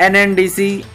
NNDC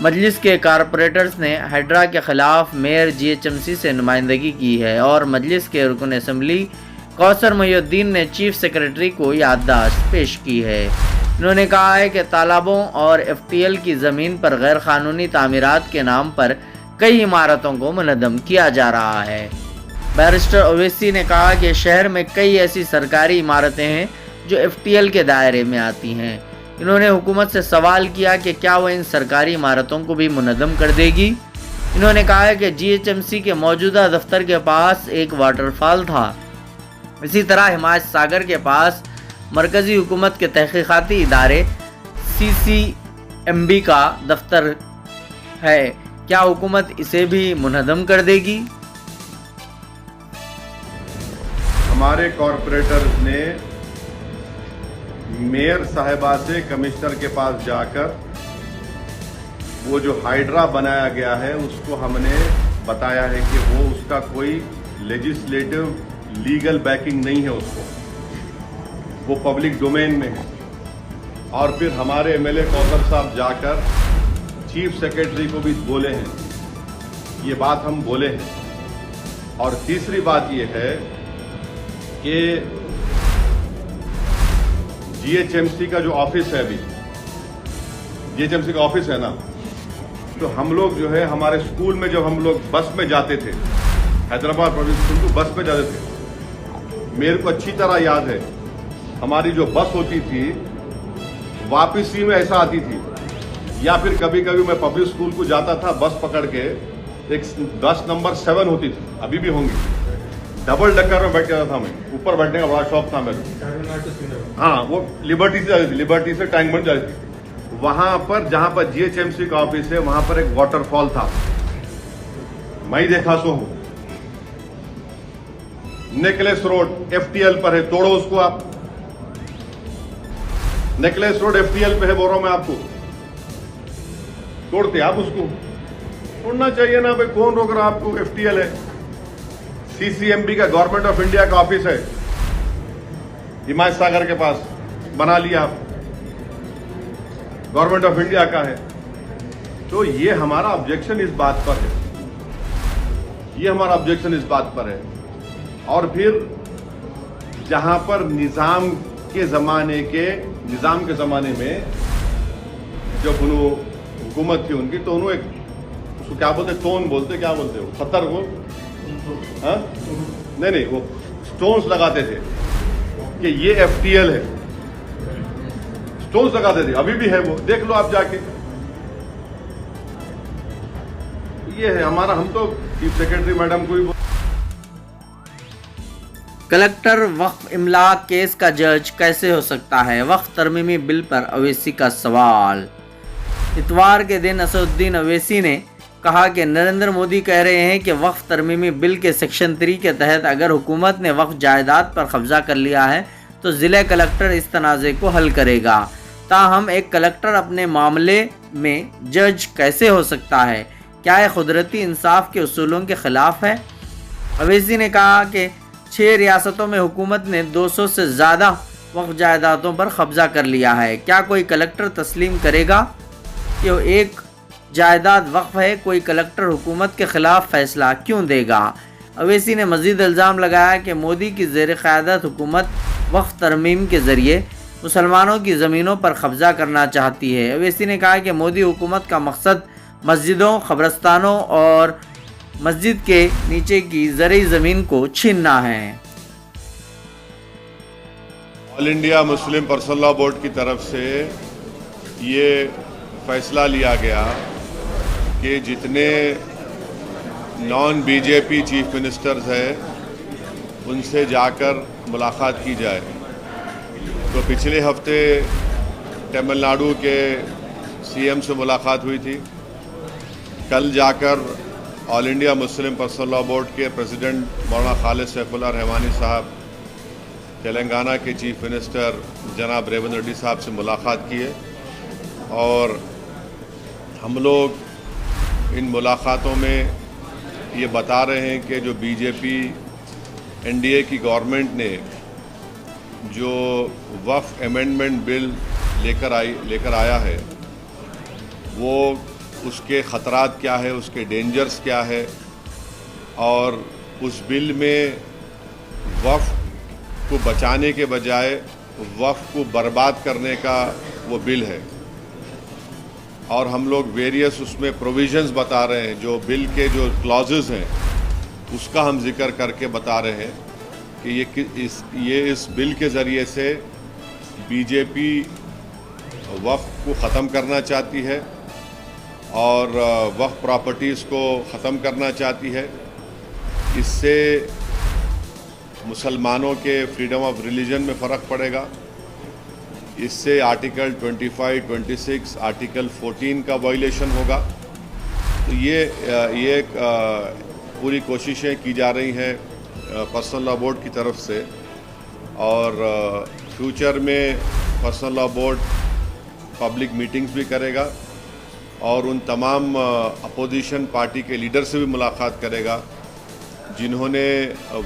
مجلس کے corporators نے ہائیڈرا کے خلاف میئر GHMC سے نمائندگی کی ہے اور مجلس کے رکن اسمبلی کوثر محی الدین نے چیف سیکریٹری کو یادداشت پیش کی ہے۔ انہوں نے کہا ہے کہ تالابوں اور FTL کی زمین پر غیر قانونی تعمیرات کے نام پر کئی عمارتوں کو منہدم کیا جا رہا ہے۔ بیرسٹر اویسی نے کہا کہ شہر میں کئی ایسی سرکاری عمارتیں ہیں جو FTL کے دائرے میں آتی ہیں۔ انہوں نے حکومت سے سوال کیا کہ کیا وہ ان سرکاری عمارتوں کو بھی منہدم کر دے گی۔ انہوں نے کہا کہ GHMC کے موجودہ دفتر کے پاس ایک واٹر فال تھا، اسی طرح حمایت ساگر کے پاس مرکزی حکومت کے تحقیقاتی ادارے CCMB کا دفتر ہے، کیا حکومت اسے بھی منہدم کر دے گی؟ ہمارے کارپوریٹرز نے میئر صاحبہ سے کمشنر کے پاس جا کر وہ جو ہائیڈرا بنایا گیا ہے اس کو ہم نے بتایا ہے کہ وہ اس کا کوئی لیجسلیٹو لیگل بیکنگ نہیں ہے، اس کو وہ پبلک ڈومین میں ہے۔ اور پھر ہمارے MLA کوثر صاحب جا کر چیف سیکریٹری کو بھی بولے ہیں، یہ بات ہم بولے ہیں۔ اور تیسری بات یہ ہے کہ GHMC کا جو آفس ہے، ابھی GHMC کا آفس ہے نا، تو ہم لوگ جو ہے ہمارے اسکول میں جب ہم لوگ بس میں جاتے تھے، حیدرآباد پبلک اسکول کو بس میں جاتے تھے، میرے کو اچھی طرح یاد ہے ہماری جو بس ہوتی تھی واپسی میں ایسا آتی تھی، یا پھر کبھی کبھی میں پبلک اسکول کو جاتا تھا بس پکڑ کے، ایک بس نمبر 7 ہوتی تھی، ابھی بھی ہوں گی، ڈبل ڈکر میں بیٹھ جاتا تھا میں، اوپر بیٹھنے کا بڑا شوق تھا میرے۔ ہاں، وہ لبرٹی سے جاتی تھی، لبرٹی سے ٹینک بنڈ جاتی تھی۔ وہاں پر جہاں پر GHMC کا آفس ہے وہاں پر ایک واٹر فال تھا، میں ہی دیکھا سو ہوں۔ نیکلیس روڈ FTL پر ہے، توڑو اس کو آپ، نیکلیس روڈ FTL پہ ہے، بول رہا ہوں میں آپ کو، توڑتے آپ اس کو، توڑنا چاہیے نا بھائی، کون روک رہا آپ کو؟ FTL ہے، CCMB کا گورنمنٹ آف انڈیا کا آفس ہے حمایت ساگر کے پاس، بنا لیا آپ، گورنمنٹ آف انڈیا کا ہے۔ تو یہ ہمارا آبجیکشن اس بات پر ہے، یہ ہمارا آبجیکشن اس بات پر ہے۔ اور پھر جہاں پر نظام کے زمانے میں جب انہوں حکومت تھی ان کی، تو انہوں ایک اس کو کیا بولتے، ٹون بولتے، کیا بولتے وہ پتھر کو، ہاں نہیں وہ سٹونز لگاتے تھے کہ یہ FTL ہے، سٹونز لگاتے تھے، ابھی بھی ہے، وہ دیکھ لو آپ جا کے۔ یہ ہے ہمارا، ہم تو چیف سیکریٹری میڈم کو ہی کلکٹر وقف املاک کیس کا جج کیسے ہو سکتا ہے؟ وقف ترمیمی بل پر اویسی کا سوال۔ اتوار کے دن اسدالدین اویسی نے کہا کہ نریندر مودی کہہ رہے ہیں کہ وقف ترمیمی بل کے سیکشن 3 کے تحت اگر حکومت نے وقف جائیداد پر قبضہ کر لیا ہے تو ضلع کلکٹر اس تنازع کو حل کرے گا۔ تاہم ایک کلکٹر اپنے معاملے میں جج کیسے ہو سکتا ہے؟ کیا یہ قدرتی انصاف کے اصولوں کے خلاف ہے؟ اویسی نے کہا کہ 6 ریاستوں میں حکومت نے 200 سے زیادہ وقف جائیدادوں پر قبضہ کر لیا ہے۔ کیا کوئی کلکٹر تسلیم کرے گا کہ ایک جائیداد وقف ہے؟ کوئی کلکٹر حکومت کے خلاف فیصلہ کیوں دے گا؟ اویسی نے مزید الزام لگایا کہ مودی کی زیر قیادت حکومت وقف ترمیم کے ذریعے مسلمانوں کی زمینوں پر قبضہ کرنا چاہتی ہے۔ اویسی نے کہا کہ مودی حکومت کا مقصد مسجدوں، قبرستانوں اور مسجد کے نیچے کی زرعی زمین کو چھیننا ہے۔ All India Muslim personal law board کی طرف سے یہ فیصلہ لیا گیا کہ جتنے نان BJP چیف منسٹرز ہیں ان سے جا کر ملاقات کی جائے۔ تو پچھلے ہفتے تمل ناڈو کے CM سے ملاقات ہوئی تھی، کل جا کر all India Muslim personal law board کے پریزیڈنٹ مولانا خالد سیف اللہ رحمانی صاحب، تلنگانہ کے چیف منسٹر جناب ریونت ریڈی صاحب سے ملاقات کی ہے، اور ہم لوگ ان ملاقاتوں میں یہ بتا رہے ہیں کہ جو BJP NDA کی گورنمنٹ نے جو وقف امینڈمنٹ بل لے کر آیا ہے، وہ اس کے خطرات کیا ہے، اس کے ڈینجرز کیا ہے، اور اس بل میں وقف کو بچانے کے بجائے وقف کو برباد کرنے کا وہ بل ہے، اور ہم لوگ ویریس اس میں پروویژنز بتا رہے ہیں، جو بل کے جو کلازز ہیں اس کا ہم ذکر کر کے بتا رہے ہیں کہ یہ اس بل کے ذریعے سے بی جے پی وقف کو ختم کرنا چاہتی ہے اور وقف پراپرٹیز کو ختم کرنا چاہتی ہے۔ اس سے مسلمانوں کے فریڈم آف ریلیجن میں فرق پڑے گا، اس سے آرٹیکل 25, 26, آرٹیکل 14 کا وائلیشن ہوگا۔ تو یہ پوری کوششیں کی جا رہی ہیں پرسنل لا بورڈ کی طرف سے، اور فیوچر میں پرسنل لا بورڈ پبلک میٹنگز بھی کرے گا اور ان تمام اپوزیشن پارٹی کے لیڈر سے بھی ملاقات کرے گا جنہوں نے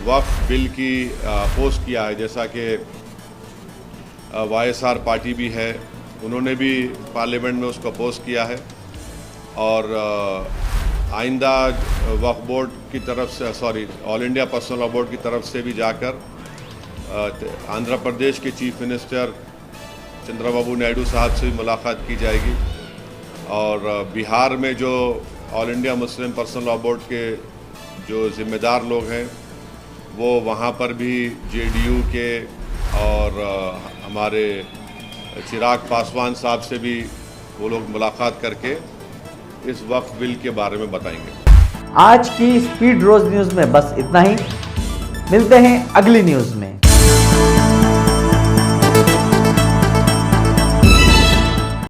وقف بل کی اپوز کیا ہے، جیسا کہ وائی ایس آر پارٹی بھی ہے، انہوں نے بھی پارلیمنٹ میں اس کو اپوز کیا ہے، اور آئندہ وقف بورڈ کی طرف سے آل انڈیا پرسنل لا بورڈ کی طرف سے بھی جا کر آندھرا پردیش کے چیف منسٹر چندرا بابو نائیڈو صاحب سے بھی ملاقات کی جائے گی، اور بہار میں جو آل انڈیا مسلم پرسنل لا بورڈ کے جو ذمہ دار لوگ ہیں وہ وہاں پر بھی جے ڈی یو کے اور ہمارے چراغ پاسوان صاحب سے بھی وہ لوگ ملاقات کر کے اس وقف بل کے بارے میں بتائیں گے۔ آج کی اسپیڈ روز نیوز میں بس اتنا ہی، ملتے ہیں اگلی نیوز میں۔